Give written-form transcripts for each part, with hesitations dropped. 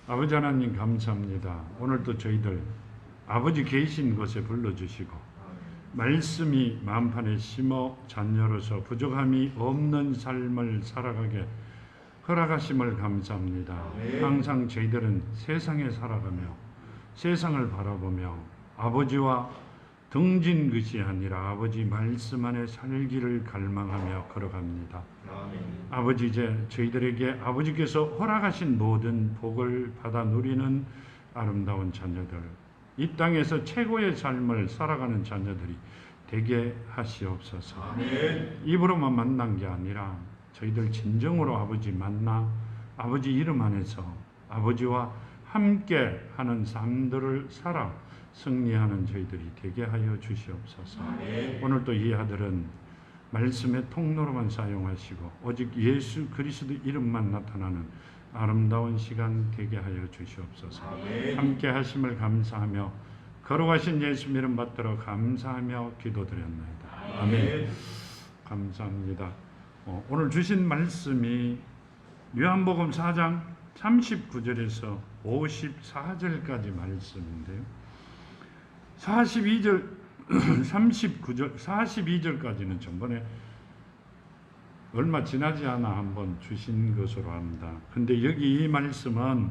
아버지 하나님 감사합니다. 오늘도 저희들 아버지 계신 곳에 불러주시고 말씀이 마음판에 심어 자녀로서 부족함이 없는 삶을 살아가게 허락하심을 감사합니다. 항상 저희들은 세상에 살아가며 세상을 바라보며 아버지와 등진 것이 아니라 아버지 말씀 안에 살기를 갈망하며 걸어갑니다. 아버지, 이제 저희들에게 아버지께서 허락하신 모든 복을 받아 누리는 아름다운 자녀들, 이 땅에서 최고의 삶을 살아가는 자녀들이 되게 하시옵소서. 입으로만 만난 게 아니라 저희들 진정으로 아버지 만나 아버지 이름 안에서 아버지와 함께 하는 삶들을 살아 승리하는 저희들이 되게 하여 주시옵소서. 오늘도 이 아들은 말씀의 통로로만 사용하시고 오직 예수 그리스도 이름만 나타나는 아름다운 시간 되게 하여 주시옵소서. 함께 하심을 감사하며 거룩하신 예수 이름 받들어 감사하며 기도드렸나이다. 아멘. 감사합니다. 오늘 주신 말씀이 요한복음 4장 39절에서 54절까지 말씀인데요. 42절, 39절, 42절까지는 전번에 얼마 지나지 않아 한번 주신 것으로 합니다. 근데 여기 이 말씀은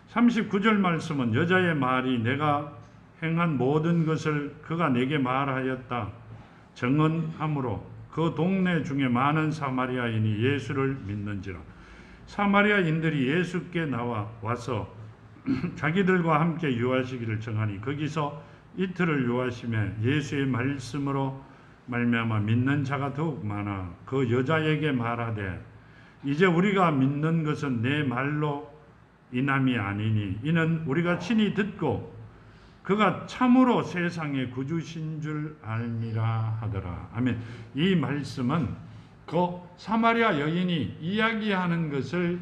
39절 말씀은 여자의 말이 내가 행한 모든 것을 그가 내게 말하였다 정언하므로 그 동네 중에 많은 사마리아인이 예수를 믿는지라. 사마리아인들이 예수께 와서 자기들과 함께 유하시기를 정하니 거기서 이틀을 유하시며 예수의 말씀으로 말미암아 믿는 자가 더욱 많아 그 여자에게 말하되 이제 우리가 믿는 것은 내 말로 인함이 아니니 이는 우리가 친히 듣고 그가 참으로 세상의 구주신 줄 알미라 하더라. 아멘. 이 말씀은 그 사마리아 여인이 이야기하는 것을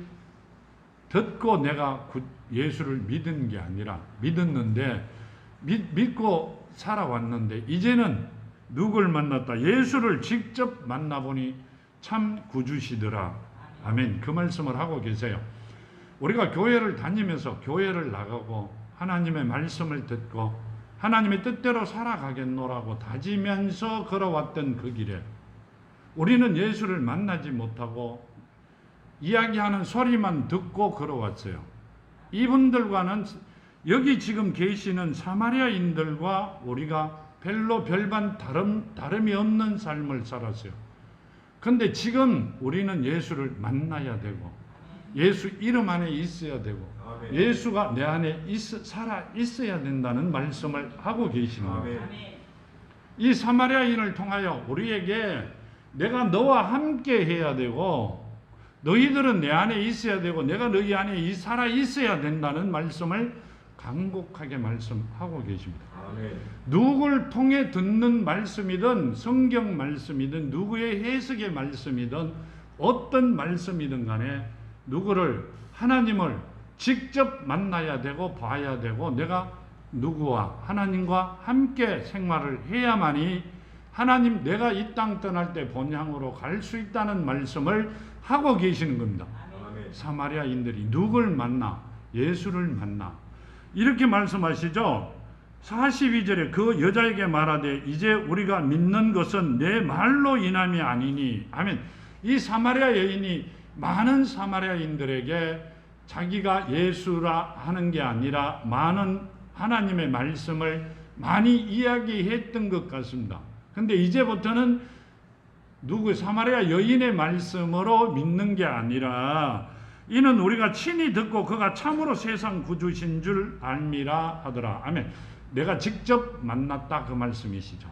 듣고 내가 예수를 믿은 게 아니라 믿었는데 믿고 살아왔는데 이제는 누굴 만났다? 예수를 직접 만나보니 참 구주시더라. 아멘. 그 말씀을 하고 계세요. 우리가 교회를 다니면서 교회를 나가고 하나님의 말씀을 듣고 하나님의 뜻대로 살아가겠노라고 다지면서 걸어왔던 그 길에 우리는 예수를 만나지 못하고 이야기하는 소리만 듣고 걸어왔어요. 이분들과는 여기 지금 계시는 사마리아인들과 우리가 별로 별반 다름이 없는 삶을 살았어요. 그런데 지금 우리는 예수를 만나야 되고 예수 이름 안에 있어야 되고 예수가 내 안에 살아 있어야 된다는 말씀을 하고 계시는 거예요. 이 사마리아인을 통하여 우리에게 내가 너와 함께 해야 되고 너희들은 내 안에 있어야 되고 내가 너희 안에 살아 있어야 된다는 말씀을 간곡하게 말씀하고 계십니다. 누구를 통해 듣는 말씀이든 성경 말씀이든 누구의 해석의 말씀이든 어떤 말씀이든 간에 누구를 하나님을 직접 만나야 되고 봐야 되고 내가 누구와 하나님과 함께 생활을 해야만이 하나님 내가 이 땅 떠날 때 본향으로 갈 수 있다는 말씀을 하고 계시는 겁니다. 사마리아인들이 누굴 만나? 예수를 만나. 이렇게 말씀하시죠. 42절에 그 여자에게 말하되 이제 우리가 믿는 것은 내 말로 인함이 아니니. 아멘. 이 사마리아 여인이 많은 사마리아인들에게 자기가 예수라 하는 게 아니라 많은 하나님의 말씀을 많이 이야기했던 것 같습니다. 근데 이제부터는 사마리아 여인의 말씀으로 믿는 게 아니라 이는 우리가 친히 듣고 그가 참으로 세상 구주신 줄 알미라 하더라. 아멘. 내가 직접 만났다 그 말씀이시죠.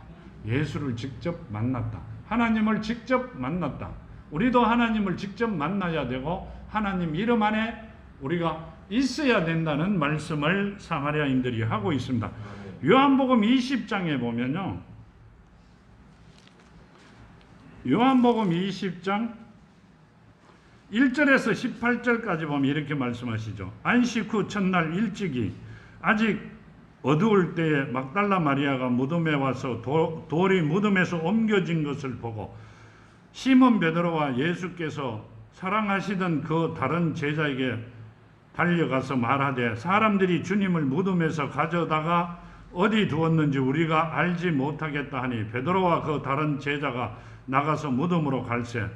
예수를 직접 만났다. 하나님을 직접 만났다. 우리도 하나님을 직접 만나야 되고 하나님 이름 안에 우리가 있어야 된다는 말씀을 사마리아인들이 하고 있습니다. 요한복음 20장에 보면요. 요한복음 20장 1절에서 18절까지 보면 이렇게 말씀하시죠. 안식 후 첫날 일찍이 아직 어두울 때에 막달라 마리아가 무덤에 와서 돌이 무덤에서 옮겨진 것을 보고 시몬 베드로와 예수께서 사랑하시던 그 다른 제자에게 달려가서 말하되 사람들이 주님을 무덤에서 가져다가 어디 두었는지 우리가 알지 못하겠다 하니 베드로와 그 다른 제자가 나가서 무덤으로 갈새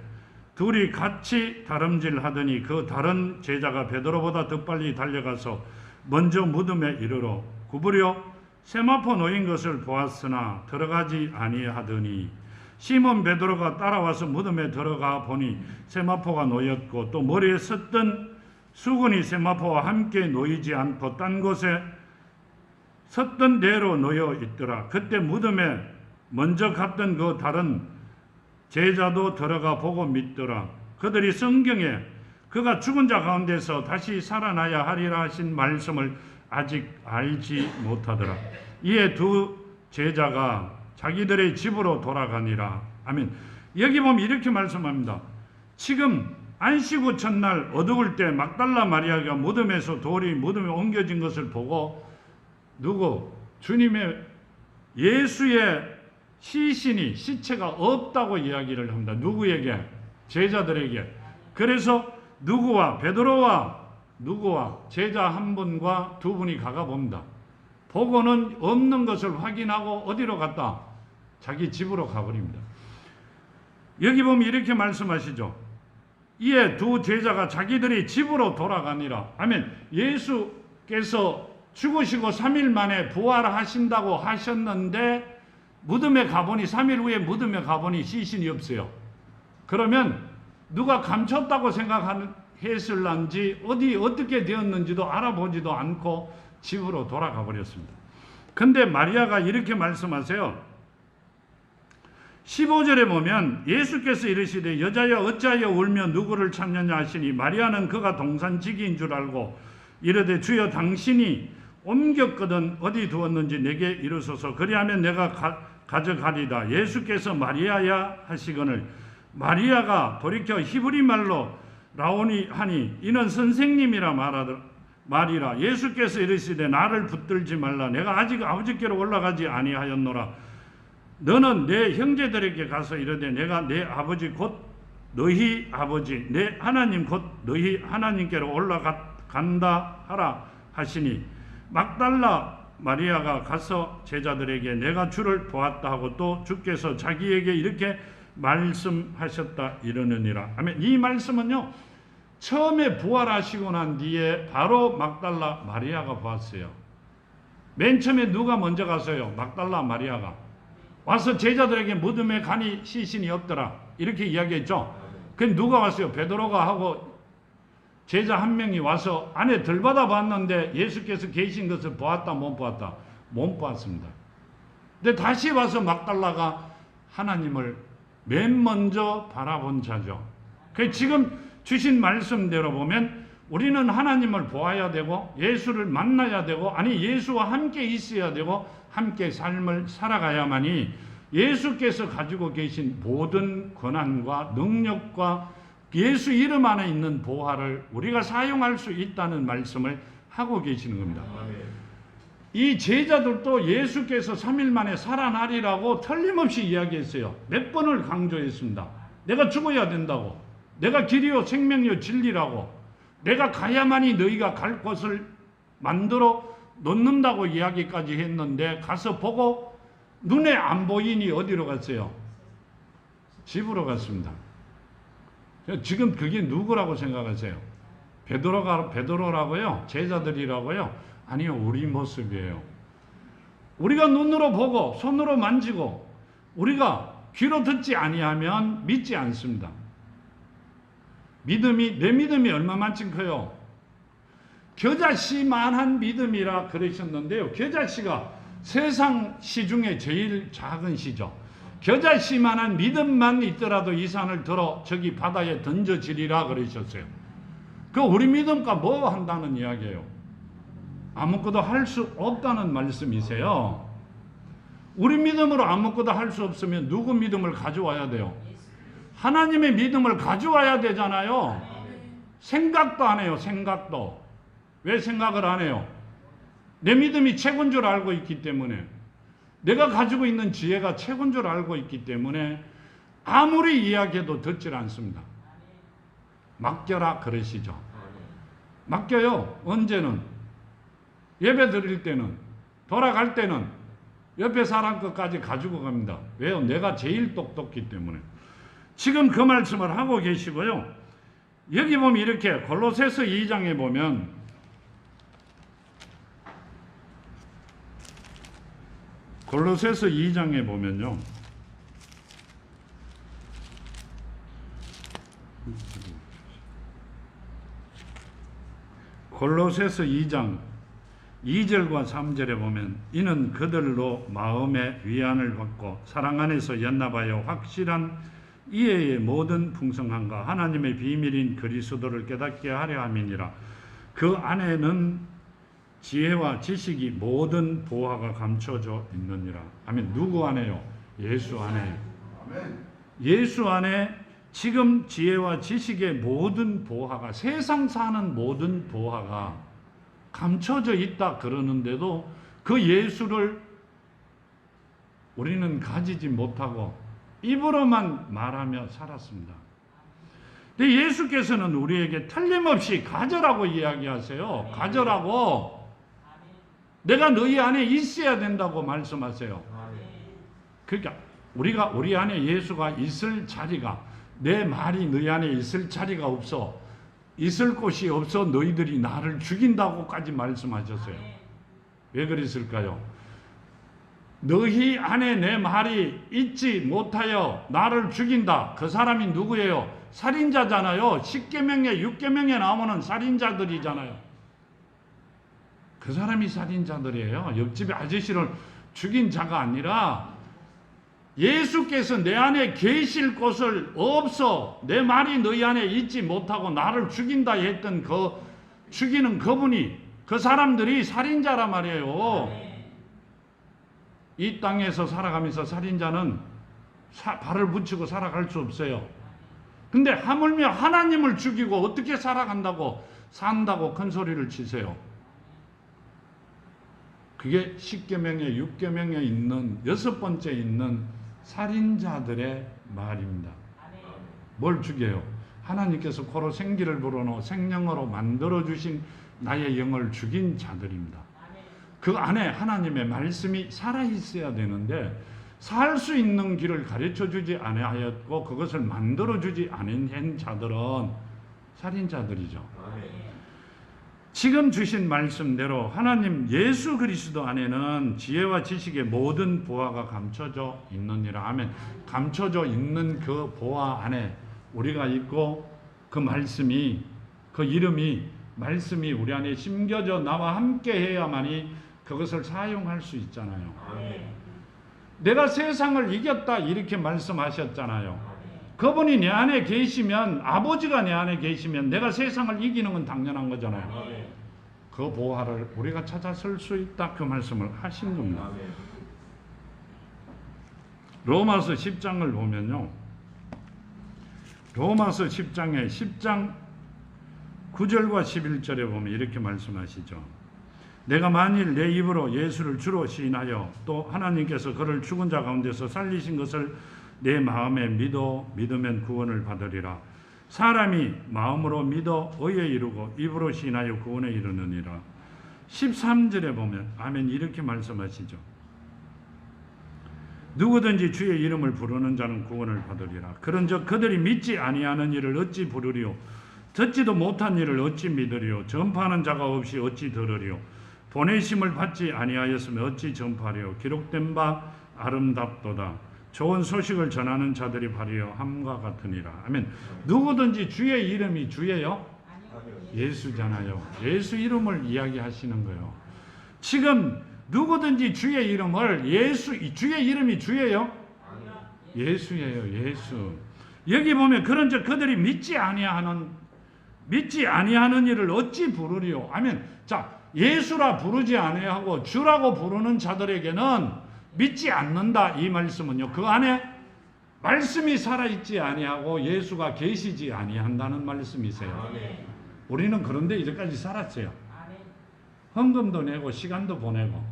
둘이 같이 다름질하더니 그 다른 제자가 베드로보다 더 빨리 달려가서 먼저 무덤에 이르러 구부려 세마포 놓인 것을 보았으나 들어가지 아니하더니 시몬 베드로가 따라와서 무덤에 들어가 보니 세마포가 놓였고 또 머리에 섰던 수건이 세마포와 함께 놓이지 않고 딴 곳에 섰던 대로 놓여 있더라. 그때 무덤에 먼저 갔던 그 다른 제자도 들어가 보고 믿더라. 그들이 성경에 그가 죽은 자 가운데서 다시 살아나야 하리라 하신 말씀을 아직 알지 못하더라. 이에 두 제자가 자기들의 집으로 돌아가니라. 아멘. 여기 보면 이렇게 말씀합니다. 지금 안식 후 첫날 어두울 때 막달라 마리아가 무덤에서 돌이 무덤에 옮겨진 것을 보고 주님의 예수의 시신이 시체가 없다고 이야기를 합니다. 누구에게? 제자들에게. 그래서 베드로와 제자 한 분과 두 분이 가가 봅니다. 보고는 없는 것을 확인하고 어디로 갔다? 자기 집으로 가버립니다. 여기 보면 이렇게 말씀하시죠. 이에 두 제자가 자기들이 집으로 돌아가니라. 아멘. 예수께서 죽으시고 3일 만에 부활하신다고 하셨는데 무덤에 가보니 3일 후에 무덤에 가보니 시신이 없어요. 그러면 누가 감췄다고 생각했을런지 어떻게 되었는지도 알아보지도 않고 집으로 돌아가 버렸습니다. 근데 마리아가 이렇게 말씀하세요. 15절에 보면 예수께서 이르시되 여자여 어찌하여 울며 누구를 찾느냐 하시니 마리아는 그가 동산지기인 줄 알고 이르되 주여 당신이 옮겼거든 어디 두었는지 내게 이르소서 그리하면 내가 가져가리다. 예수께서 마리아야 하시거늘 마리아가 돌이켜 히브리 말로 라오니 하니 이는 선생님이라 말이라. 예수께서 이르시되 나를 붙들지 말라. 내가 아직 아버지께로 올라가지 아니하였노라. 너는 내 형제들에게 가서 이르되 내가 내 아버지 곧 너희 아버지 내 하나님 곧 너희 하나님께로 올라간다 하라 하시니 막달라 마리아가 가서 제자들에게 내가 주를 보았다 하고 또 주께서 자기에게 이렇게 말씀하셨다 이러느니라. 아멘. 이 말씀은요 처음에 부활하시고 난 뒤에 바로 막달라 마리아가 보았어요. 맨 처음에 누가 먼저 갔어요? 막달라 마리아가 와서 제자들에게 무덤에 가니 시신이 없더라 이렇게 이야기했죠. 그럼 누가 왔어요? 베드로가 하고 제자 한 명이 와서 안에 들받아 봤는데 예수께서 계신 것을 보았다 못 보았다? 못 보았습니다. 근데 다시 와서 막달라가 하나님을 맨 먼저 바라본 자죠. 그 지금 주신 말씀대로 보면 우리는 하나님을 보아야 되고 예수를 만나야 되고 아니 예수와 함께 있어야 되고 함께 삶을 살아가야만이 예수께서 가지고 계신 모든 권한과 능력과 예수 이름 안에 있는 보화를 우리가 사용할 수 있다는 말씀을 하고 계시는 겁니다. 이 제자들도 예수께서 3일 만에 살아나리라고 틀림없이 이야기했어요. 몇 번을 강조했습니다. 내가 죽어야 된다고. 내가 길이요 생명이요 진리라고. 내가 가야만이 너희가 갈 곳을 만들어 놓는다고 이야기까지 했는데 가서 보고 눈에 안 보이니 어디로 갔어요? 집으로 갔습니다. 지금 그게 누구라고 생각하세요? 베드로라고요? 제자들이라고요? 아니요, 우리 모습이에요. 우리가 눈으로 보고 손으로 만지고 우리가 귀로 듣지 아니하면 믿지 않습니다. 내 믿음이 얼마만큼 커요? 겨자씨만한 믿음이라 그러셨는데요. 겨자씨가 세상 씨 중에 제일 작은 씨죠. 겨자씨만한 믿음만 있더라도 이 산을 들어 저기 바다에 던져지리라 그러셨어요. 그 우리 믿음과 뭐 한다는 이야기예요? 아무것도 할 수 없다는 말씀이세요. 우리 믿음으로 아무것도 할 수 없으면 누구 믿음을 가져와야 돼요? 하나님의 믿음을 가져와야 되잖아요. 생각도 안 해요. 생각도. 왜 생각을 안 해요? 내 믿음이 최고인 줄 알고 있기 때문에, 내가 가지고 있는 지혜가 최고인 줄 알고 있기 때문에 아무리 이야기해도 듣질 않습니다. 맡겨라 그러시죠. 맡겨요. 언제는? 예배 드릴 때는, 돌아갈 때는 옆에 사람 것까지 가지고 갑니다. 왜요? 내가 제일 똑똑히 때문에. 지금 그 말씀을 하고 계시고요. 여기 보면 이렇게 골로새서 2장에 보면 골로새서 2장에 보면요. 골로새서 2장 2절과 3절에 보면 이는 그들로 마음의 위안을 받고 사랑 안에서 연합하여 확실한 이해의 모든 풍성함과 하나님의 비밀인 그리스도를 깨닫게 하려 함이니라. 그 안에는 지혜와 지식이 모든 보화가 감춰져 있느니라. 아멘. 누구 안에요? 예수 안에. 예수 안에 지금 지혜와 지식의 모든 보화가, 세상 사는 모든 보화가 감춰져 있다 그러는데도 그 예수를 우리는 가지지 못하고 입으로만 말하며 살았습니다. 근데 예수께서는 우리에게 틀림없이 가져라고 이야기하세요. 가져라고. 내가 너희 안에 있어야 된다고 말씀하세요. 그러니까 우리 안에 예수가 있을 자리가, 내 말이 너희 안에 있을 자리가 없어, 있을 곳이 없어 너희들이 나를 죽인다고까지 말씀하셨어요. 왜 그랬을까요? 너희 안에 내 말이 있지 못하여 나를 죽인다. 그 사람이 누구예요? 살인자잖아요. 10계명에 6계명에 나오는 살인자들이잖아요. 그 사람이 살인자들이에요. 옆집의 아저씨를 죽인 자가 아니라 예수께서 내 안에 계실 곳을 없어 내 말이 너희 안에 있지 못하고 나를 죽인다 했던 그 죽이는 그분이, 그 사람들이 살인자라 말이에요. 이 땅에서 살아가면서 살인자는 발을 붙이고 살아갈 수 없어요. 근데 하물며 하나님을 죽이고 어떻게 살아간다고, 산다고 큰 소리를 치세요. 그게 10계명에 6계명에 있는 6번째 있는 살인자들의 말입니다. 뭘 죽여요? 하나님께서 코로 생기를 불어넣어 생명으로 만들어주신 나의 영을 죽인 자들입니다. 그 안에 하나님의 말씀이 살아있어야 되는데 살 수 있는 길을 가르쳐주지 아니하였고 그것을 만들어주지 않은 자들은 살인자들이죠. 지금 주신 말씀대로 하나님 예수 그리스도 안에는 지혜와 지식의 모든 보화가 감춰져 있느니라. 아멘. 감춰져 있는 그 보화 안에 우리가 있고 그 말씀이, 그 이름이, 말씀이 우리 안에 심겨져 나와 함께 해야만이 그것을 사용할 수 있잖아요. 내가 세상을 이겼다 이렇게 말씀하셨잖아요. 그분이 내 안에 계시면, 아버지가 내 안에 계시면 내가 세상을 이기는 건 당연한 거잖아요. 그 보화를 우리가 찾아설 수 있다, 그 말씀을 하신 겁니다. 로마서 10장을 보면요, 로마서 10장에 10장 9절과 11절에 보면 이렇게 말씀하시죠. 내가 만일 내 입으로 예수를 주로 시인하여 또 하나님께서 그를 죽은 자 가운데서 살리신 것을 내 마음에 믿으면 구원을 받으리라. 사람이 마음으로 믿어 의에 이르고 입으로 시인하여 구원에 이르느니라. 13절에 보면 아멘 이렇게 말씀하시죠. 누구든지 주의 이름을 부르는 자는 구원을 받으리라. 그런즉 그들이 믿지 아니하는 일을 어찌 부르리요? 듣지도 못한 일을 어찌 믿으리요? 전파하는 자가 없이 어찌 들으리요? 보내심을 받지 아니하였으면 어찌 전파하리요? 기록된 바 아름답도다. 좋은 소식을 전하는 자들이 바리어 함과 같으니라. 아멘. 누구든지 주의 이름이 주예요? 예수잖아요. 예수 이름을 이야기하시는 거예요. 지금 누구든지 주의 이름을 주의 이름이 주예요? 예수예요. 예수. 여기 보면 그런즉 그들이 믿지 아니하는 일을 어찌 부르리요? 아멘. 자, 예수라 부르지 아니하고 주라고 부르는 자들에게는 믿지 않는다 이 말씀은요, 그 안에 말씀이 살아있지 아니하고 예수가 계시지 아니한다는 말씀이세요. 우리는 그런데 이제까지 살았어요. 헌금도 내고 시간도 보내고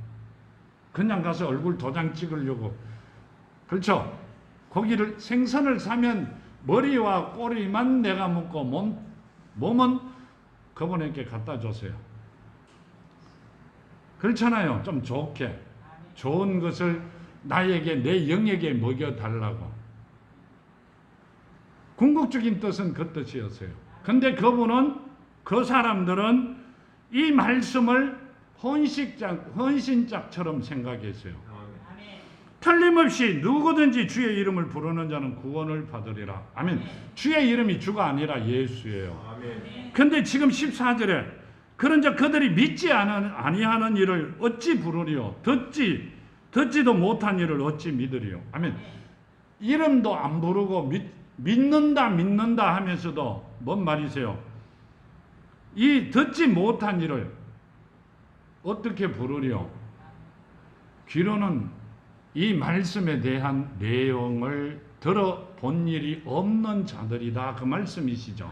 그냥 가서 얼굴 도장 찍으려고, 그렇죠? 고기를, 생선을 사면 머리와 꼬리만 내가 먹고 몸은 그분에게 갖다 줬어요. 그렇잖아요. 좀 좋게. 좋은 것을 나에게, 내 영에게 먹여달라고. 궁극적인 뜻은 그 뜻이었어요. 근데 그 사람들은 이 말씀을 헌신짝처럼 생각했어요. 틀림없이 누구든지 주의 이름을 부르는 자는 구원을 받으리라. 아멘. 주의 이름이 주가 아니라 예수예요. 근데 지금 14절에 그런 자 그들이 믿지 아니하는 일을 어찌 부르리요? 듣지도 못한 일을 어찌 믿으리요? 아멘. 이름도 안 부르고 믿는다 하면서도 뭔 말이세요? 이 듣지 못한 일을 어떻게 부르리요? 귀로는 이 말씀에 대한 내용을 들어본 일이 없는 자들이다. 그 말씀이시죠.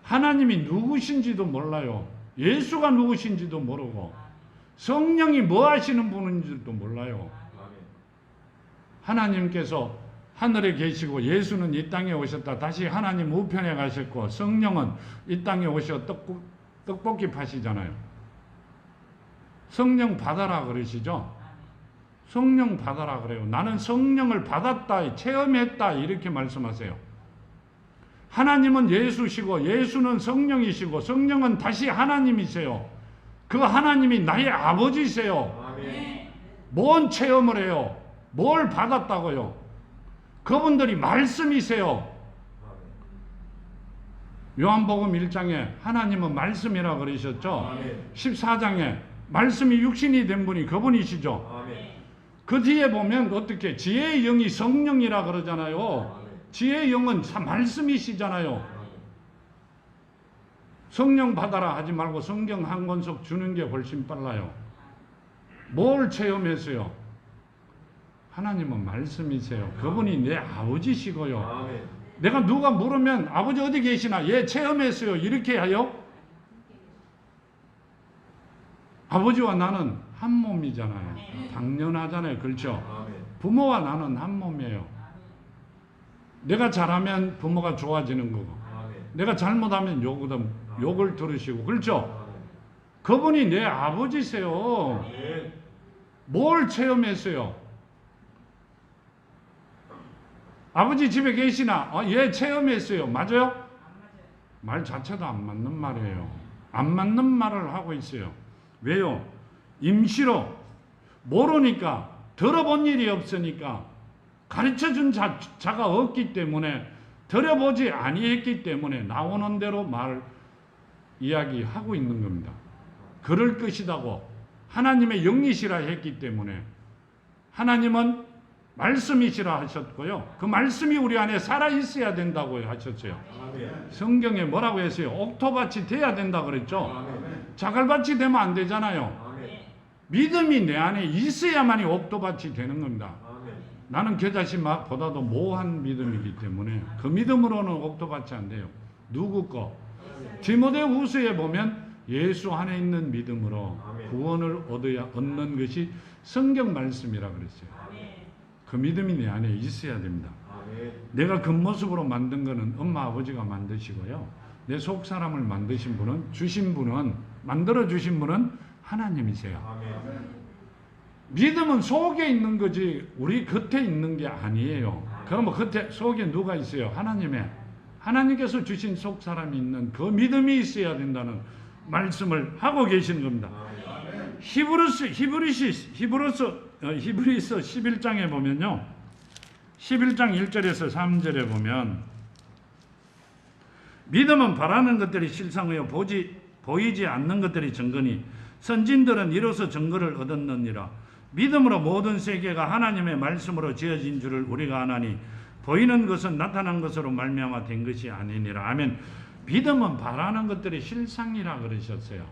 하나님이 누구신지도 몰라요. 예수가 누구신지도 모르고 성령이 뭐 하시는 분인지도 몰라요. 하나님께서 하늘에 계시고 예수는 이 땅에 오셨다. 다시 하나님 우편에 가셨고 성령은 이 땅에 오셔 떡볶이 파시잖아요. 성령 받아라 그러시죠. 성령 받아라 그래요. 나는 성령을 받았다, 체험했다 이렇게 말씀하세요. 하나님은 예수시고 예수는 성령이시고 성령은 다시 하나님이세요. 그 하나님이 나의 아버지세요. 아멘. 뭔 체험을 해요? 뭘 받았다고요? 그분들이 말씀이세요. 요한복음 1장에 하나님은 말씀이라 그러셨죠. 아멘. 14장에 말씀이 육신이 된 분이 그분이시죠. 아멘. 그 뒤에 보면 어떻게 지혜의 영이 성령이라 그러잖아요. 지혜의 영은 말씀이시잖아요. 성령 받아라 하지 말고 성경 한 권씩 주는 게 훨씬 빨라요. 뭘 체험했어요? 하나님은 말씀이세요. 그분이 내 아버지시고요. 내가 누가 물으면 아버지 어디 계시나? 예, 체험했어요. 이렇게 해요? 아버지와 나는 한 몸이잖아요. 당연하잖아요. 그렇죠? 부모와 나는 한 몸이에요. 내가 잘하면 부모가 좋아지는 거고 내가 잘못하면 욕을 들으시고 그렇죠? 그분이 내 아버지세요. 뭘 체험했어요? 아버지 집에 계시나? 예, 체험했어요. 맞아요? 말 자체도 안 맞는 말이에요. 안 맞는 말을 하고 있어요. 왜요? 임시로 모르니까 들어본 일이 없으니까 가르쳐준 자가 없기 때문에 들어보지 아니했기 때문에 나오는 대로 이야기하고 있는 겁니다. 그럴 것이라고 하나님의 영이시라 했기 때문에 하나님은 말씀이시라 하셨고요. 그 말씀이 우리 안에 살아있어야 된다고 하셨어요. 성경에 뭐라고 했어요? 옥토밭이 돼야 된다 그랬죠. 자갈밭이 되면 안 되잖아요. 믿음이 내 안에 있어야만이 옥토밭이 되는 겁니다. 나는 겨자씨보다도 모호한 믿음이기 때문에 그 믿음으로는 옥토밭이 안 돼요. 누구 거? 디모데후서에 보면 예수 안에 있는 믿음으로 구원을 얻는 것이 성경 말씀이라 그랬어요. 그 믿음이 내 안에 있어야 됩니다. 내가 그 모습으로 만든 거는 엄마 아버지가 만드시고요. 내 속 사람을 만드신 분은 만들어 주신 분은 하나님이세요. 믿음은 속에 있는 거지 우리 겉에 있는 게 아니에요. 그러면 속에 누가 있어요? 하나님께서 주신 속 사람이 있는 그 믿음이 있어야 된다는 말씀을 하고 계시는 겁니다. 히브리서 11장에 보면요. 11장 1절에서 3절에 보면 믿음은 바라는 것들이 실상이요 보이지 않는 것들이 증거니 선진들은 이로써 증거를 얻었느니라. 믿음으로 모든 세계가 하나님의 말씀으로 지어진 줄을 우리가 아나니 보이는 것은 나타난 것으로 말미암아 된 것이 아니니라. 아멘. 믿음은 바라는 것들이 실상이라 그러셨어요.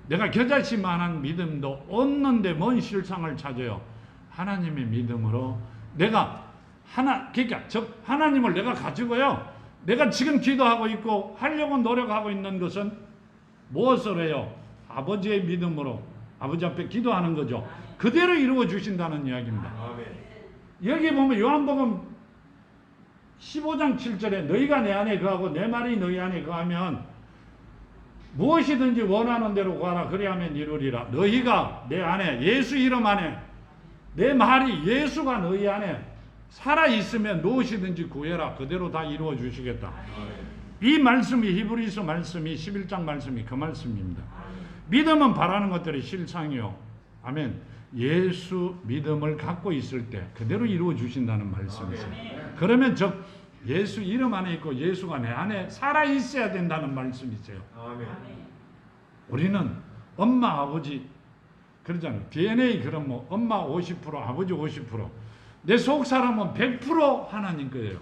내가 겨자씨만한 믿음도 얻는데 뭔 실상을 찾아요? 하나님의 믿음으로 하나님을 내가 가지고요. 내가 지금 기도하고 있고 하려고 노력하고 있는 것은 무엇을 해요? 아버지의 믿음으로 아버지 앞에 기도하는 거죠. 그대로 이루어 주신다는 이야기입니다. 여기 보면 요한복음 15장 7절에 너희가 내 안에 거하고 내 말이 너희 안에 거하면 무엇이든지 원하는 대로 구하라 그리하면 이루리라. 너희가 내 안에 예수 이름 안에 내 말이 예수가 너희 안에 살아있으면 무엇이든지 구해라. 그대로 다 이루어 주시겠다. 이 말씀이 히브리서 말씀이 11장 말씀이 그 말씀입니다. 믿음은 바라는 것들이 실상이요. 아멘. 예수 믿음을 갖고 있을 때 그대로 이루어 주신다는 말씀이세요. 그러면 즉 예수 이름 안에 있고 예수가 내 안에 살아 있어야 된다는 말씀이세요. 우리는 엄마 아버지 그러잖아요. DNA 그럼 뭐 엄마 50% 아버지 50% 내 속 사람은 100% 하나님 거예요.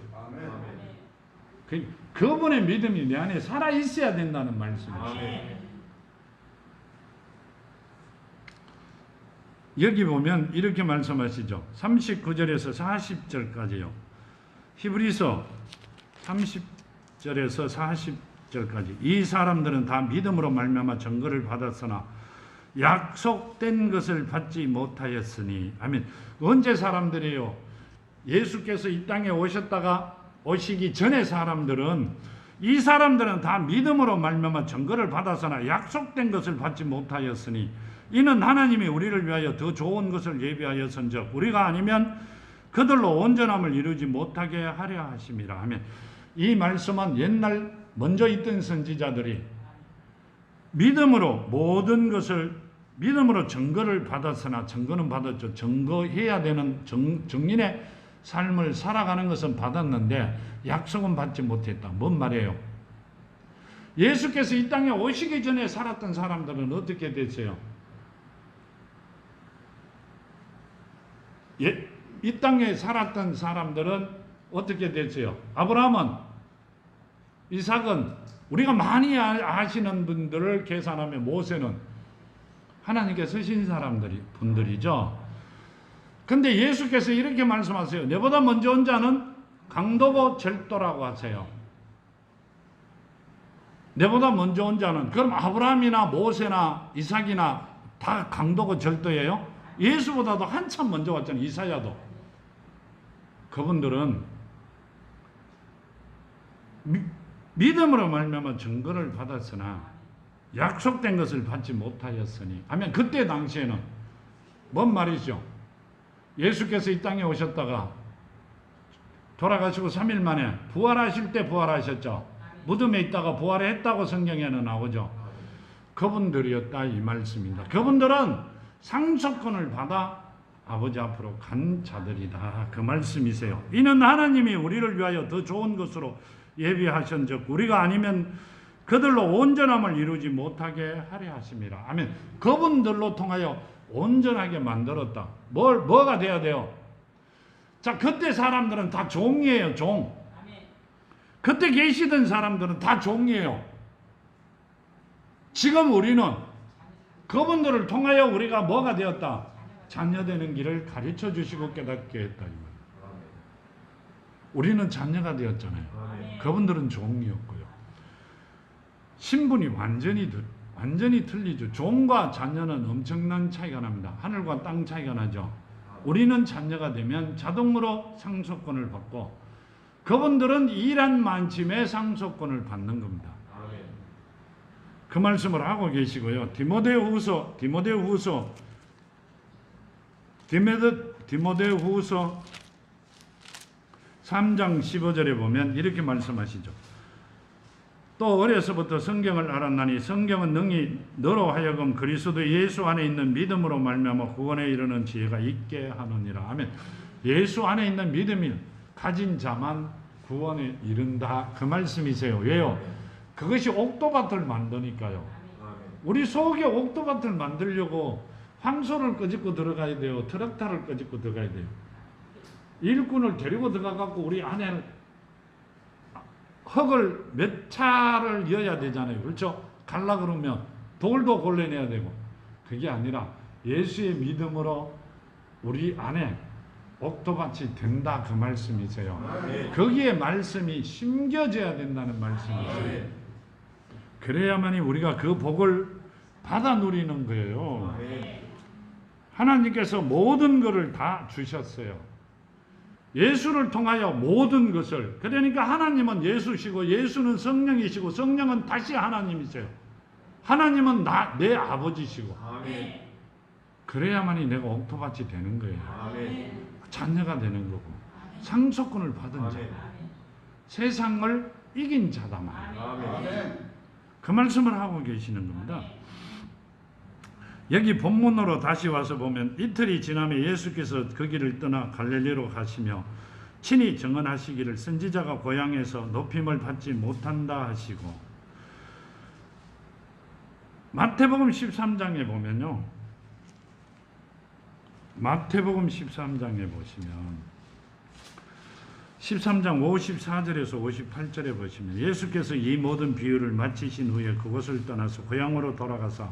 그분의 믿음이 내 안에 살아 있어야 된다는 말씀이세요. 여기 보면 이렇게 말씀하시죠. 39절에서 40절까지요. 히브리서 30절에서 40절까지 이 사람들은 다 믿음으로 말미암아 증거를 받았으나 약속된 것을 받지 못하였으니 아멘. 언제 사람들이에요? 예수께서 이 땅에 오시기 전에 사람들은 이 사람들은 다 믿음으로 말미암아 증거를 받았으나 약속된 것을 받지 못하였으니 이는 하나님이 우리를 위하여 더 좋은 것을 예비하였은즉 우리가 아니면 그들로 온전함을 이루지 못하게 하려 하심이라 하면 이 말씀은 옛날 먼저 있던 선지자들이 믿음으로 모든 것을 믿음으로 증거를 받았으나 증거는 받았죠. 증거해야 되는 증인의 삶을 살아가는 것은 받았는데 약속은 받지 못했다. 뭔 말이에요? 예수께서 이 땅에 오시기 전에 살았던 사람들은 어떻게 됐어요? 이 땅에 살았던 사람들은 어떻게 됐어요? 아브라함은, 이삭은 우리가 많이 아시는 분들을 계산하면 모세는 하나님께 쓰신 분들이죠. 근데 예수께서 이렇게 말씀하세요. 내보다 먼저 온 자는 강도고 절도라고 하세요. 내보다 먼저 온 자는 그럼 아브라함이나 모세나 이삭이나 다 강도고 절도예요? 예수보다도 한참 먼저 왔잖아요. 이사야도. 그분들은 믿음으로 말미암아 증거를 받았으나 약속된 것을 받지 못하였으니 하면 그때 당시에는 뭔 말이죠? 예수께서 이 땅에 오셨다가 돌아가시고 3일 만에 부활하실 때 부활하셨죠. 무덤에 있다가 부활했다고 성경에는 나오죠. 그분들이었다 이 말씀입니다. 그분들은 상속권을 받아 아버지 앞으로 간 자들이다 그 말씀이세요. 이는 하나님이 우리를 위하여 더 좋은 것으로 예비하신즉 우리가 아니면 그들로 온전함을 이루지 못하게 하려 하심이라. 아멘. 그분들로 통하여 온전하게 만들었다. 뭐가 돼야 돼요? 자, 그때 사람들은 다 종이에요. 종. 그때 계시던 사람들은 다 종이에요. 지금 우리는 그분들을 통하여 우리가 뭐가 되었다? 자녀되는 길을 가르쳐 주시고 깨닫게 했다. 우리는 자녀가 되었잖아요. 그분들은 종이었고요. 신분이 완전히 틀리죠. 종과 자녀는 엄청난 차이가 납니다. 하늘과 땅 차이가 나죠. 우리는 자녀가 되면 자동으로 상속권을 받고 그분들은 일한 만침에 상속권을 받는 겁니다. 그 말씀을 하고 계시고요. 디모데후서 3장 15절에 보면 이렇게 말씀하시죠. 또 어려서부터 성경을 알았나니 성경은 능히 너로 하여금 그리스도 예수 안에 있는 믿음으로 말미암아 구원에 이르는 지혜가 있게 하느니라. 아멘. 예수 안에 있는 믿음이 가진 자만 구원에 이른다 그 말씀이세요. 왜요? 그것이 옥토밭을 만드니까요. 우리 속에 옥토밭을 만들려고 황소를 끄집고 들어가야 돼요. 트럭타를 끄집고 들어가야 돼요. 일꾼을 데리고 들어가갖고 우리 안에 흙을 몇 차를 이어야 되잖아요. 그렇죠? 갈라 그러면 돌도 골라내야 되고. 그게 아니라 예수의 믿음으로 우리 안에 옥토밭이 된다 그 말씀이세요. 거기에 말씀이 심겨져야 된다는 말씀이세요. 그래야만이 우리가 그 복을 받아 누리는 거예요. 하나님께서 모든 것을 다 주셨어요. 예수를 통하여 모든 것을. 그러니까 하나님은 예수시고 예수는 성령이시고 성령은 다시 하나님이세요. 하나님은 내 아버지시고 아멘. 그래야만이 내가 옥토밭이 되는 거예요. 아멘. 자녀가 되는 거고 상속권을 받은 자, 아멘. 세상을 이긴 자다만 아멘. 그 말씀을 하고 계시는 겁니다. 여기 본문으로 다시 와서 보면 이틀이 지나면 예수께서 그 길을 떠나 갈릴리로 가시며 친히 증언하시기를 선지자가 고향에서 높임을 받지 못한다 하시고, 마태복음 13장에 보면요, 마태복음 13장에 보시면 13장 54절에서 58절에 보시면 예수께서 이 모든 비유를 마치신 후에 그곳을 떠나서 고향으로 돌아가사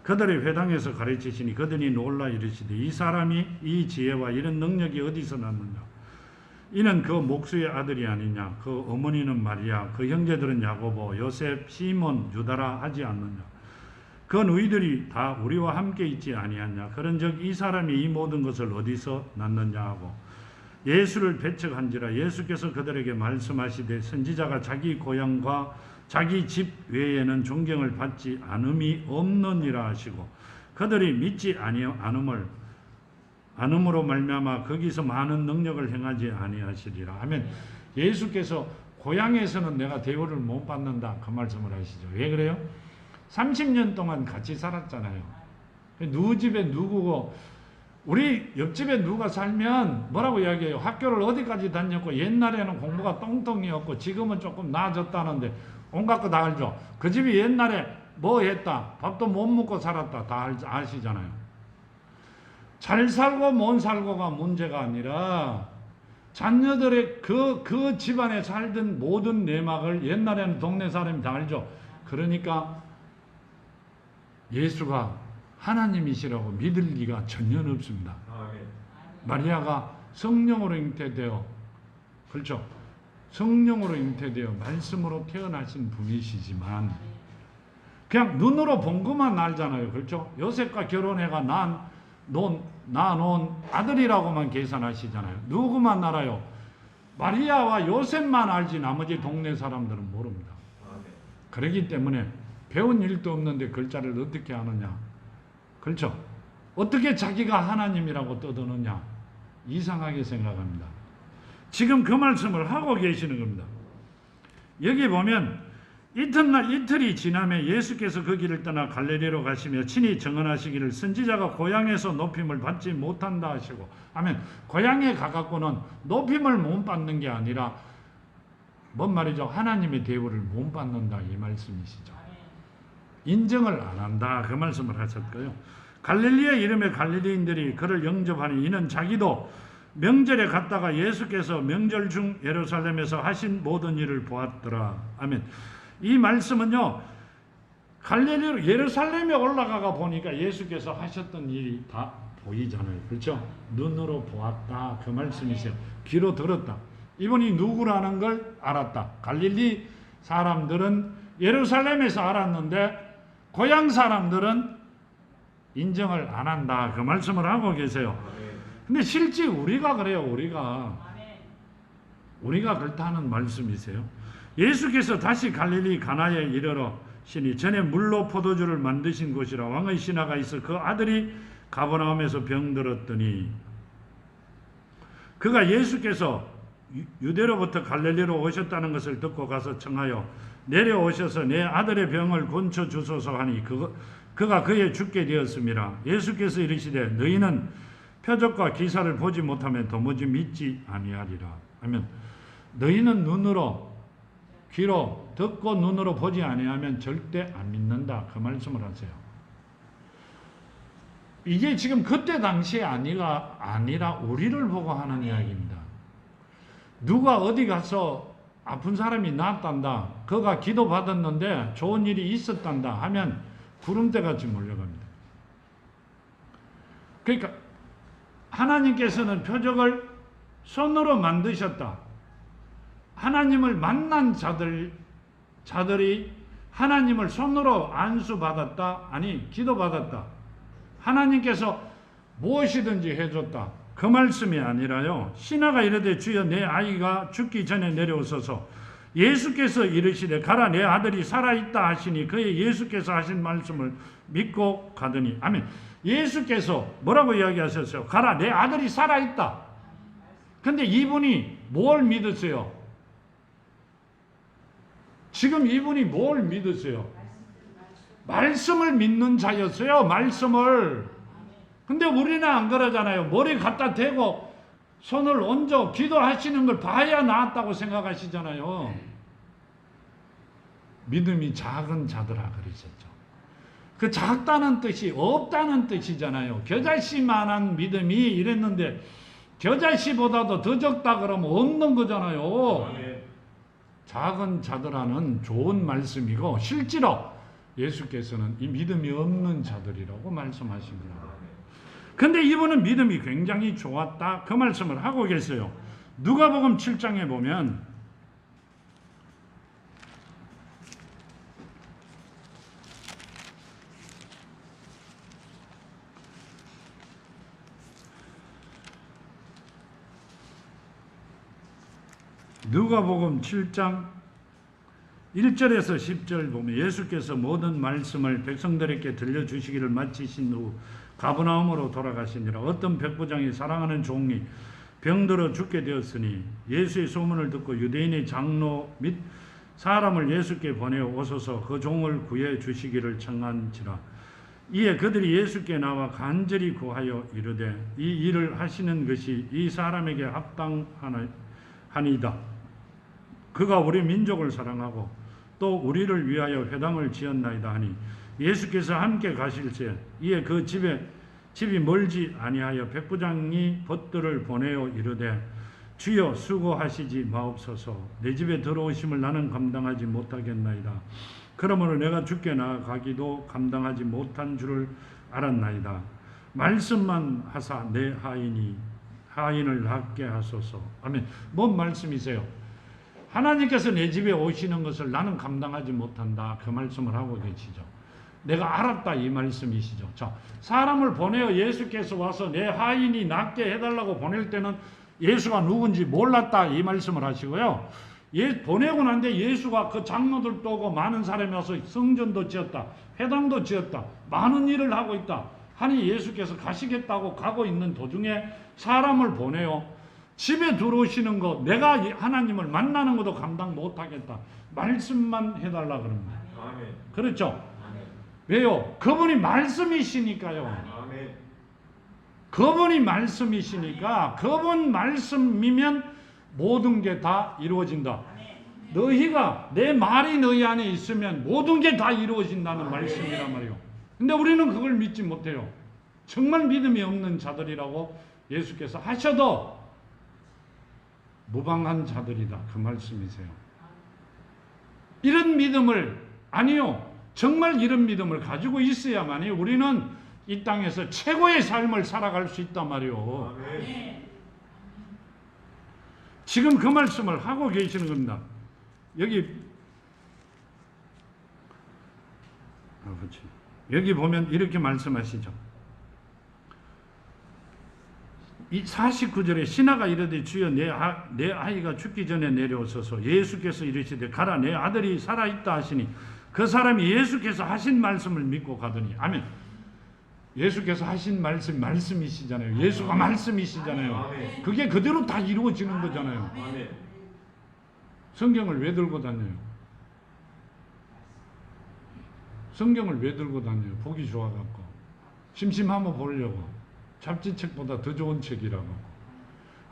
그들의 회당에서 가르치시니 그들이 놀라 이르시되 이 사람이 이 지혜와 이런 능력이 어디서 났느냐, 이는 그 목수의 아들이 아니냐, 그 어머니는 마리아, 그 형제들은 야고보, 요셉, 시몬, 유다라 하지 않느냐, 그 너희들이 다 우리와 함께 있지 아니하냐, 그런즉 이 사람이 이 모든 것을 어디서 났느냐 하고 예수를 배척한지라. 예수께서 그들에게 말씀하시되 선지자가 자기 고향과 자기 집 외에는 존경을 받지 않음이 없느니라 하시고 그들이 믿지 않음으로 말미암아 거기서 많은 능력을 행하지 아니하시리라 하면, 예수께서 고향에서는 내가 대우를 못 받는다 그 말씀을 하시죠. 왜 그래요? 30년 동안 같이 살았잖아요. 누구 집에 누구고, 우리 옆집에 누가 살면 뭐라고 이야기해요? 학교를 어디까지 다녔고 옛날에는 공부가 똥똥이었고 지금은 조금 나아졌다는데 온갖 거 다 알죠. 그 집이 옛날에 뭐 했다, 밥도 못 먹고 살았다 다 아시잖아요. 잘 살고 못 살고가 문제가 아니라 자녀들의 그 집안에 살던 모든 내막을 옛날에는 동네 사람이 다 알죠. 그러니까 예수가 하나님이시라고 믿을 리가 전혀 없습니다. 아멘. 마리아가 성령으로 잉태되어, 그렇죠, 성령으로 잉태되어 말씀으로 태어나신 분이시지만 그냥 눈으로 본 것만 알잖아요. 그렇죠? 요셉과 결혼해가 낳아놓은 아들이라고만 계산하시잖아요. 누구만 알아요? 마리아와 요셉만 알지 나머지 동네 사람들은 모릅니다. 그렇기 때문에 배운 일도 없는데 글자를 어떻게 하느냐, 그렇죠? 어떻게 자기가 하나님이라고 떠드느냐, 이상하게 생각합니다. 지금 그 말씀을 하고 계시는 겁니다. 여기 보면 이틀이 지나면 예수께서 그 길을 떠나 갈릴리로 가시며 친히 증언하시기를 선지자가 고향에서 높임을 받지 못한다 하시고 하면, 고향에 가갖고는 높임을 못 받는 게 아니라 뭔 말이죠? 하나님의 대우를 못 받는다 이 말씀이시죠. 인정을 안 한다 그 말씀을 하셨고요. 갈릴리에 이름에 갈릴리인들이 그를 영접하니 이는 자기도 명절에 갔다가 예수께서 명절 중 예루살렘에서 하신 모든 일을 보았더라. 아멘. 이 말씀은요, 갈릴리로 예루살렘에 올라가가 보니까 예수께서 하셨던 일이 다 보이잖아요. 그렇죠? 눈으로 보았다 그 말씀이세요. 귀로 들었다. 이분이 누구라는 걸 알았다. 갈릴리 사람들은 예루살렘에서 알았는데 고향 사람들은 인정을 안 한다 그 말씀을 하고 계세요. 근데 실제 우리가 그래요. 우리가 그렇다는 말씀이세요. 예수께서 다시 갈릴리 가나에 이르러시니 전에 물로 포도주를 만드신 곳이라 왕의 신하가 있어 그 아들이 가버나움에서 병들었더니 그가 예수께서 유대로부터 갈릴리로 오셨다는 것을 듣고 가서 청하여 내려오셔서 내 아들의 병을 고쳐 주소서 하니 그가 그의 죽게 되었습니다. 예수께서 이르시되 너희는 표적과 기사를 보지 못하면 도무지 믿지 아니하리라 하면, 너희는 눈으로 귀로 듣고 눈으로 보지 아니하면 절대 안 믿는다 그 말씀을 하세요. 이게 지금 그때 당시에 아니라 우리를 보고 하는 이야기입니다. 누가 어디 가서 아픈 사람이 낫단다, 그가 기도 받았는데 좋은 일이 있었단다 하면 구름대같이 몰려갑니다. 그러니까 하나님께서는 표적을 손으로 만드셨다. 하나님을 만난 자들이 하나님을 손으로 안수받았다, 아니 기도받았다, 하나님께서 무엇이든지 해줬다 그 말씀이 아니라요, 신하가 이르되 주여 내 아이가 죽기 전에 내려오소서 예수께서 이르시되 가라 내 아들이 살아있다 하시니 그의 예수께서 하신 말씀을 믿고 가더니. 아멘. 예수께서 뭐라고 이야기하셨어요? 가라 내 아들이 살아있다. 근데 이분이 뭘 믿으세요? 지금 이분이 뭘 믿으세요? 말씀을 믿는 자였어요. 말씀을. 근데 우리는 안 그러잖아요. 머리 갖다 대고 손을 얹어 기도하시는 걸 봐야 나았다고 생각하시잖아요. 믿음이 작은 자들아 그러셨죠. 그 작다는 뜻이 없다는 뜻이잖아요. 겨자씨만한 믿음이 이랬는데 겨자씨보다도 더 적다 그러면 없는 거잖아요. 작은 자들아는 좋은 말씀이고 실제로 예수께서는 이 믿음이 없는 자들이라고 말씀하십니다. 근데 이분은 믿음이 굉장히 좋았다 그 말씀을 하고 계세요. 누가복음 7장에 보면 누가복음 7장 1절에서 10절 보면 예수께서 모든 말씀을 백성들에게 들려주시기를 마치신 후 가버나움으로 돌아가시니라. 어떤 백부장이 사랑하는 종이 병들어 죽게 되었으니 예수의 소문을 듣고 유대인의 장로 및 사람을 예수께 보내어 오소서 그 종을 구해 주시기를 청한지라. 이에 그들이 예수께 나와 간절히 구하여 이르되 이 일을 하시는 것이 이 사람에게 합당하니이다. 그가 우리 민족을 사랑하고 또 우리를 위하여 회당을 지었나이다 하니 예수께서 함께 가실새 이에 그 집이 멀지 아니하여 백부장이 벗들을 보내어 이르되 주여 수고하시지 마옵소서. 내 집에 들어오심을 나는 감당하지 못하겠나이다. 그러므로 내가 주께 나아가기도 감당하지 못한 줄을 알았나이다. 말씀만 하사 내 하인을 낫게 하소서. 아멘. 뭔 말씀이세요? 하나님께서 내 집에 오시는 것을 나는 감당하지 못한다. 그 말씀을 하고 계시죠. 내가 알았다 이 말씀이시죠. 자, 사람을 보내어 예수께서 와서 내 하인이 낫게 해달라고 보낼 때는 예수가 누군지 몰랐다 이 말씀을 하시고요. 보내고 난 뒤에 예수가 그 장로들도 오고 많은 사람이 와서 성전도 지었다. 회당도 지었다. 많은 일을 하고 있다. 하니 예수께서 가시겠다고 가고 있는 도중에 사람을 보내어 집에 들어오시는 거 내가 하나님을 만나는 것도 감당 못하겠다. 말씀만 해달라 그럽니다. 아멘. 그렇죠? 아멘. 왜요? 그분이 말씀이시니까요. 아멘. 그분이 말씀이시니까 그분 말씀이면 모든 게 다 이루어진다. 너희가 내 말이 너희 안에 있으면 모든 게 다 이루어진다는 말씀이란 말이에요. 근데 우리는 그걸 믿지 못해요. 정말 믿음이 없는 자들이라고 예수께서 하셔도 무방한 자들이다 그 말씀이세요. 이런 믿음을 아니요 정말 이런 믿음을 가지고 있어야만이 우리는 이 땅에서 최고의 삶을 살아갈 수 있단 말이요. 지금 그 말씀을 하고 계시는 겁니다. 여기 보면 이렇게 말씀하시죠. 이 49절에 신하가 이르되 주여 내 아이가 죽기 전에 내려오소서. 예수께서 이르시되 가라 내 아들이 살아있다 하시니 그 사람이 예수께서 하신 말씀을 믿고 가더니. 아멘. 예수께서 하신 말씀이시잖아요. 예수가 말씀이시잖아요. 그게 그대로 다 이루어지는 거잖아요. 성경을 왜 들고 다녀요? 성경을 왜 들고 다녀요? 보기 좋아갖고 심심하면 보려고. 잡지책보다 더 좋은 책이라고.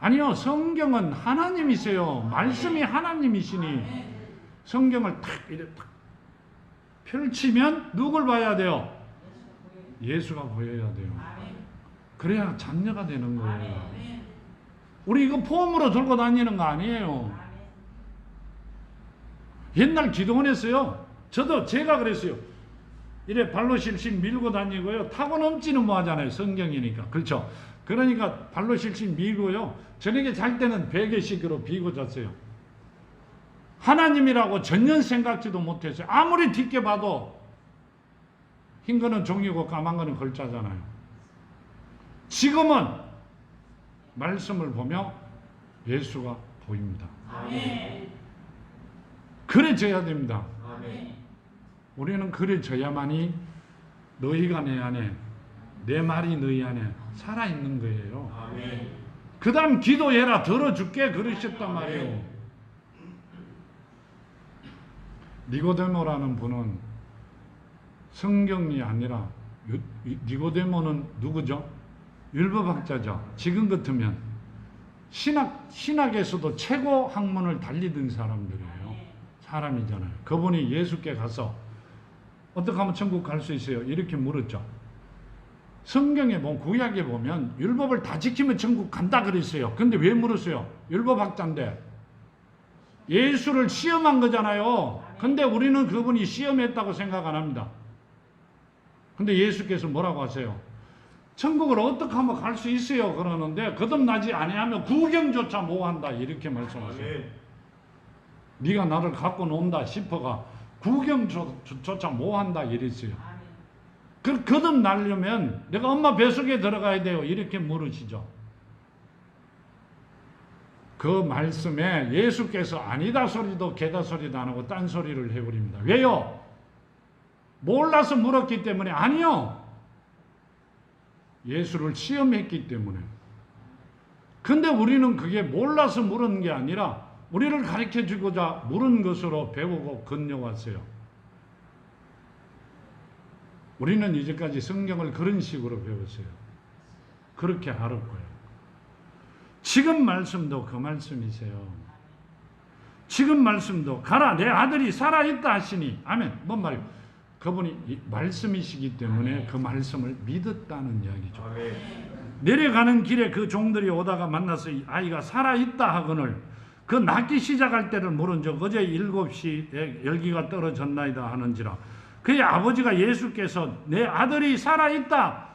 아니요, 성경은 하나님이세요. 말씀이 하나님이시니 성경을 이렇게 펼치면 누굴 봐야 돼요? 예수가 보여야 돼요. 그래야 장녀가 되는 거예요. 우리 이거 폼으로 들고 다니는 거 아니에요. 옛날 기도원에서요. 제가 그랬어요. 이래 발로 실실 밀고 다니고요. 타고 넘지는 뭐 하잖아요. 성경이니까. 그렇죠. 그러니까 발로 실실 밀고요. 저녁에 잘 때는 베개식으로 비고 잤어요. 하나님이라고 전혀 생각지도 못했어요. 아무리 뒷게 봐도 흰 거는 종이고 까만 거는 글자잖아요. 지금은 말씀을 보며 예수가 보입니다. 아멘. 그래져야 됩니다. 아멘. 우리는 그래져야만이 너희가 내 안에, 내 말이 너희 안에 살아있는 거예요. 아멘. 그 다음 기도해라 들어줄게 그러셨단 말이에요. 니고데모라는 분은 성경이 아니라, 니고데모는 누구죠? 율법학자죠. 지금 같으면 신학에서도 최고 학문을 달리던 사람이잖아요. 그분이 예수께 가서 어떻게 하면 천국 갈 수 있어요? 이렇게 물었죠. 성경에 보면, 구약에 보면 율법을 다 지키면 천국 간다 그랬어요. 근데 왜 물었어요? 율법학자인데 예수를 시험한 거잖아요. 근데 우리는 그분이 시험했다고 생각 안 합니다. 근데 예수께서 뭐라고 하세요? 천국을 어떻게 하면 갈 수 있어요? 그러는데 거듭나지 아니하면 구경조차 못한다 이렇게 말씀하세요. 네가 나를 갖고 논다 싶어가 구경조차 못한다 이랬어요. 거듭나려면 내가 엄마 뱃속에 들어가야 돼요 이렇게 물으시죠. 그 말씀에 예수께서 아니다 소리도 개다 소리도 안 하고 딴 소리를 해버립니다. 왜요? 몰라서 물었기 때문에? 아니요. 예수를 시험했기 때문에. 근데 우리는 그게 몰라서 물은 게 아니라 우리를 가르쳐 주고자 물은 것으로 배우고 건너왔어요. 우리는 이제까지 성경을 그런 식으로 배웠어요. 그렇게 알았고요. 지금 말씀도 그 말씀이세요. 지금 말씀도 가라 내 아들이 살아있다 하시니 아멘. 뭔 말이에요? 그분이 말씀이시기 때문에 그 말씀을 믿었다는 이야기죠. 아멘. 내려가는 길에 그 종들이 오다가 만나서 이 아이가 살아있다 하거늘 그 낳기 시작할 때를 물은즉 어제 7시에 열기가 떨어졌나이다 하는지라 그의 아버지가 예수께서 내 아들이 살아있다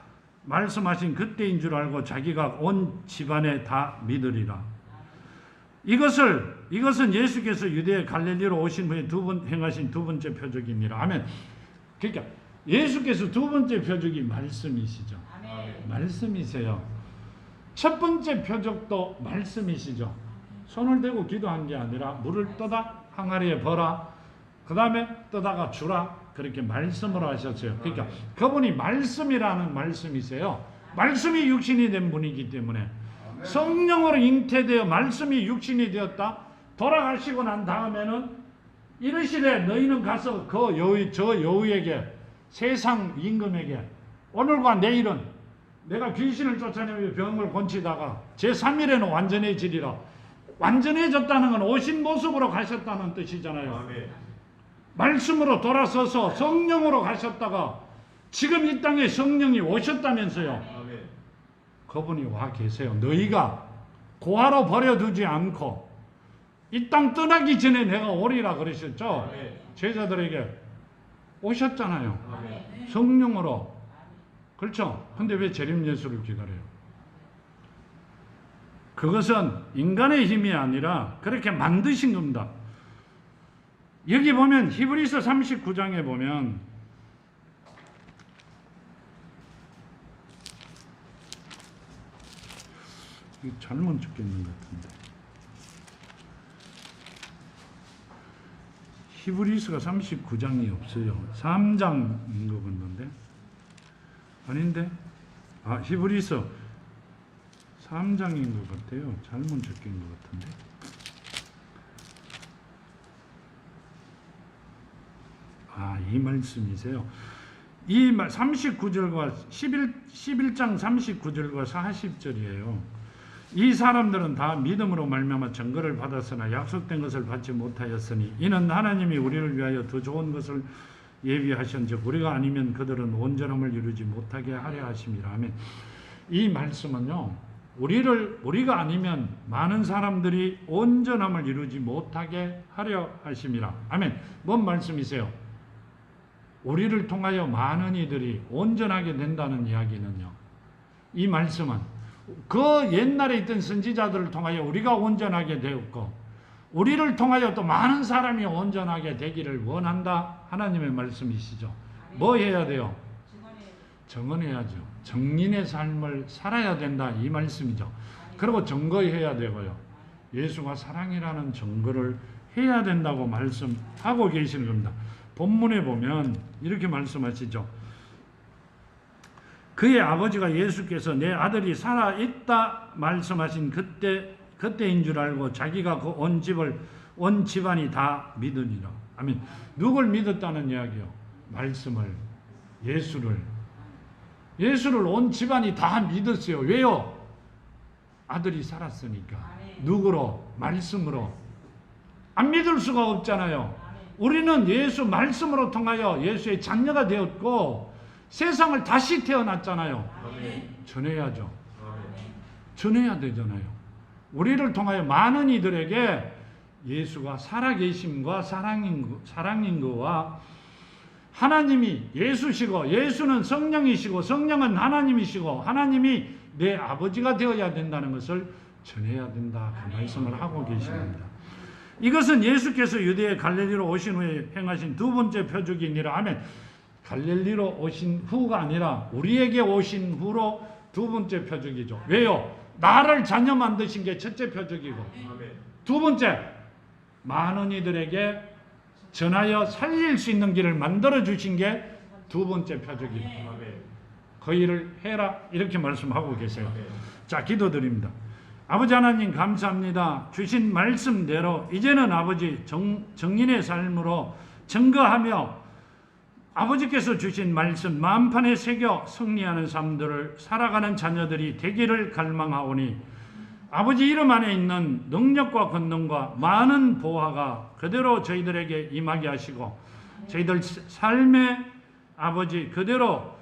말씀하신 그때인 줄 알고 자기가 온 집안에 다 믿으리라. 이것은 예수께서 유대 갈릴리로 오신 후에 행하신 두 번째 표적입니다. 아멘. 그러니까 예수께서 두 번째 표적이 말씀이시죠. 아멘. 말씀이세요. 첫 번째 표적도 말씀이시죠. 손을 대고 기도한 게 아니라 물을 떠다 항아리에 버라. 그 다음에 떠다가 주라. 그렇게 말씀을 하셨어요. 그러니까 그분이 말씀이라는 말씀이세요. 말씀이 육신이 된 분이기 때문에 성령으로 잉태되어 말씀이 육신이 되었다. 돌아가시고 난 다음에는 이르시되 너희는 가서 저 여우에게 세상 임금에게 오늘과 내일은 내가 귀신을 쫓아내며 병을 고치다가 제3일에는 완전해지리라. 완전해졌다는 건 오신 모습으로 가셨다는 뜻이잖아요. 아멘. 말씀으로 돌아서서 성령으로 가셨다가 지금 이 땅에 성령이 오셨다면서요. 아멘. 그분이 와 계세요. 너희가 고아로 버려두지 않고 이 땅 떠나기 전에 내가 오리라 그러셨죠. 아멘. 제자들에게 오셨잖아요. 아멘. 성령으로. 그렇죠. 근데 왜 재림 예수를 기다려요? 그것은 인간의 힘이 아니라 그렇게 만드신 겁니다. 여기 보면 히브리서 39장에 보면 이거 잘못 적혀있는 것 같은데 히브리서가 39장이 없어요. 3장인 거 같는데 아닌데? 히브리서 3장인 것 같아요. 잘못 적힌 것 같은데 이 말씀이세요. 이 39절과 11장 39절과 40절이에요. 이 사람들은 다 믿음으로 말미암아 증거를 받았으나 약속된 것을 받지 못하였으니 이는 하나님이 우리를 위하여 더 좋은 것을 예비하신즉 우리가 아니면 그들은 온전함을 이루지 못하게 하려 하심이라. 아멘. 이 말씀은요. 우리가 아니면 많은 사람들이 온전함을 이루지 못하게 하려 하심이라. 아멘. 뭔 말씀이세요? 우리를 통하여 많은 이들이 온전하게 된다는 이야기는요. 이 말씀은 그 옛날에 있던 선지자들을 통하여 우리가 온전하게 되었고 우리를 통하여 또 많은 사람이 온전하게 되기를 원한다. 하나님의 말씀이시죠. 뭐 해야 돼요? 증언해야죠. 정인의 삶을 살아야 된다. 이 말씀이죠. 그리고 증거해야 되고요. 예수가 사랑이라는 증거를 해야 된다고 말씀하고 계시는 겁니다. 본문에 보면 이렇게 말씀하시죠. 그의 아버지가 예수께서 내 아들이 살아있다 말씀하신 그때인 줄 알고 자기가 그 온 집안이 다 믿으니라. 아멘. 누굴 믿었다는 이야기요? 말씀을, 예수를 온 집안이 다 믿었어요. 왜요? 아들이 살았으니까. 누구로? 말씀으로. 안 믿을 수가 없잖아요. 우리는 예수 말씀으로 통하여 예수의 자녀가 되었고 세상을 다시 태어났잖아요. 전해야죠. 전해야 되잖아요. 우리를 통하여 많은 이들에게 예수가 살아계심과 사랑인 거와 하나님이 예수시고 예수는 성령이시고 성령은 하나님이시고 하나님이 내 아버지가 되어야 된다는 것을 전해야 된다. 그 말씀을 하고 계십니다. 이것은 예수께서 유대의 갈릴리로 오신 후에 행하신 두 번째 표적이니라. 아멘. 갈릴리로 오신 후가 아니라 우리에게 오신 후로 두 번째 표적이죠. 왜요? 나를 자녀 만드신 게 첫째 표적이고 두 번째 많은 이들에게 전하여 살릴 수 있는 길을 만들어 주신 게 두 번째 표적이고 그 일을 해라 이렇게 말씀하고 계세요. 자, 기도드립니다. 아버지 하나님 감사합니다. 주신 말씀대로 이제는 아버지 정인의 삶으로 증거하며 아버지께서 주신 말씀 마음판에 새겨 승리하는 삶들을 살아가는 자녀들이 되기를 갈망하오니 아버지 이름 안에 있는 능력과 권능과 많은 보화가 그대로 저희들에게 임하게 하시고 저희들 삶의 아버지 그대로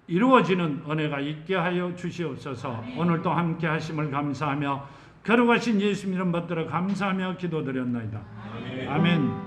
이루어지는 은혜가 있게 하여 주시옵소서. 오늘도 함께 하심을 감사하며 거룩하신 예수님 이름 받들어 감사하며 기도드렸나이다. 아멘.